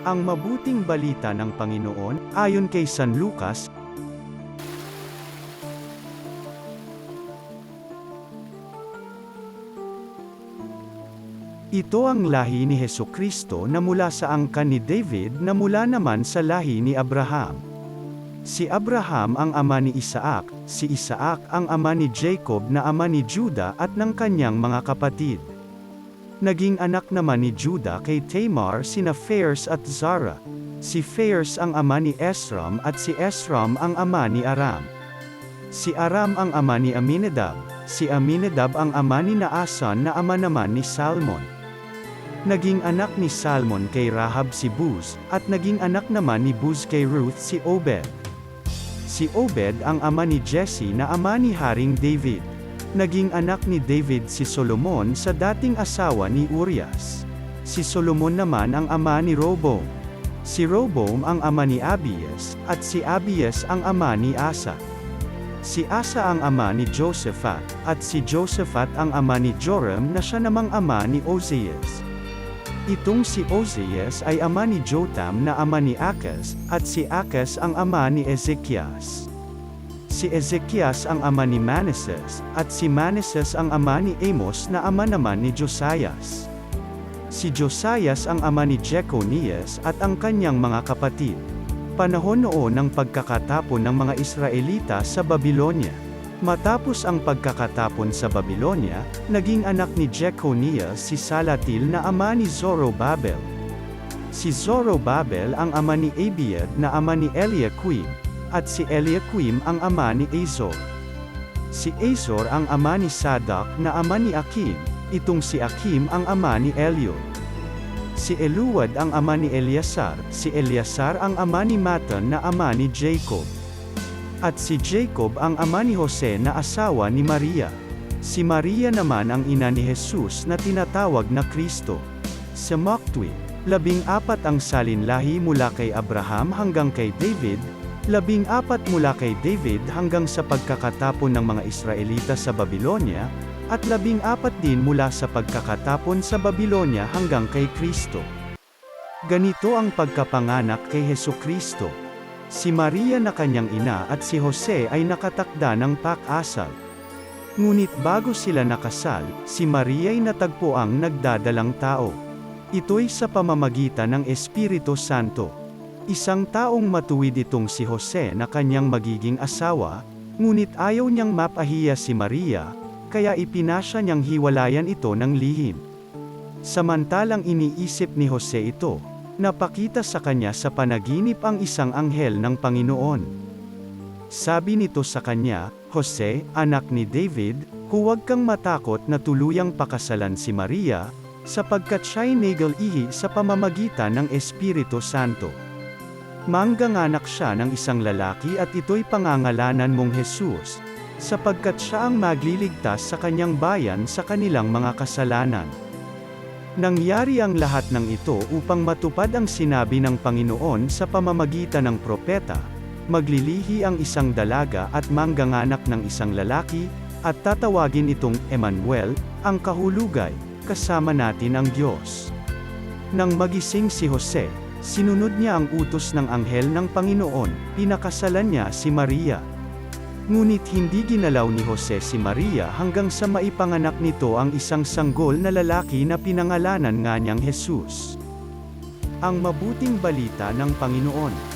Ang mabuting balita ng Panginoon, ayon kay San Lucas. Ito ang lahi ni Hesukristo na mula sa angkan ni David na mula naman sa lahi ni Abraham. Si Abraham ang ama ni Isaac, si Isaac ang ama ni Jacob na ama ni Juda at ng kanyang mga kapatid. Naging anak naman ni Juda kay Tamar sina Phares at Zara. Si Phares ang ama ni Esrom at si Esrom ang ama ni Aram. Si Aram ang ama ni Aminadab, si Aminadab ang ama ni Naason na ama naman ni Salmon. Naging anak ni Salmon kay Rahab si Buz, at naging anak naman ni Buz kay Ruth si Obed. Si Obed ang ama ni Jesse na ama ni Haring David. Naging anak ni David si Solomon sa dating asawa ni Urias. Si Solomon naman ang ama ni Roboam. Si Roboam ang ama ni Abias, at si Abias ang ama ni Asa. Si Asa ang ama ni Josaphat, at si Josaphat ang ama ni Joram na siya namang ama ni Ozias. Itong si Ozias ay ama ni Jotam na ama ni Akas, at si Akas ang ama ni Ezekias. Si Ezekias ang ama ni Manases, at si Manases ang ama ni Amos na ama naman ni Josias. Si Josias ang ama ni Jeconias at ang kanyang mga kapatid. Panahon noon ng pagkakatapon ng mga Israelita sa Babilonya. Matapos ang pagkakatapon sa Babilonya, naging anak ni Jeconias si Salatil na ama ni Zorobabel. Si Zorobabel ang ama ni Abiad na ama ni Eliaquim, at si Eliaquim ang ama ni Azor. Si Azor ang ama ni Sadak na ama ni Akim, itong si Akim ang ama ni Eliud. Si Eluwad ang ama ni Eleazar, si Eleazar ang ama ni Matan na ama ni Jacob. At si Jacob ang ama ni Jose na asawa ni Maria. Si Maria naman ang ina ni Jesus na tinatawag na Kristo. Sa Maktwi, 14 ang salinlahi mula kay Abraham hanggang kay David, 14 mula kay David hanggang sa pagkakatapon ng mga Israelita sa Babilonya, at 14 din mula sa pagkakatapon sa Babilonya hanggang kay Kristo. Ganito ang pagkapanganak kay Hesukristo. Si Maria na kanyang ina at si Jose ay nakatakda ng pak-asal. Ngunit bago sila nakasal, si Maria ay natagpo ang nagdadalang tao. Ito'y sa pamamagitan ng Espiritu Santo. Isang taong matuwid itong si Jose na kanyang magiging asawa, ngunit ayaw niyang mapahiya si Maria, kaya ipinasya niyang hiwalayan ito ng lihim. Samantalang iniisip ni Jose ito, napakita sa kanya sa panaginip ang isang anghel ng Panginoon. Sabi nito sa kanya, "Jose, anak ni David, huwag kang matakot na tuluyang pakasalan si Maria, sapagkat siya'y nagal-ihi sa pamamagitan ng Espiritu Santo. Mangganganak siya ng isang lalaki at ito'y pangangalanan mong Jesus, sapagkat siya ang magliligtas sa kanyang bayan sa kanilang mga kasalanan." Nangyari ang lahat ng ito upang matupad ang sinabi ng Panginoon sa pamamagitan ng propeta, "Maglilihi ang isang dalaga at mangganganak ng isang lalaki, at tatawagin itong Emmanuel, ang kahulugay, kasama natin ang Diyos." Nang magising si Jose, sinunod niya ang utos ng anghel ng Panginoon, pinakasalan niya si Maria. Ngunit hindi ginalaw ni Jose si Maria hanggang sa maipanganak nito ang isang sanggol na lalaki na pinangalanan nga niyang Jesus. Ang mabuting balita ng Panginoon.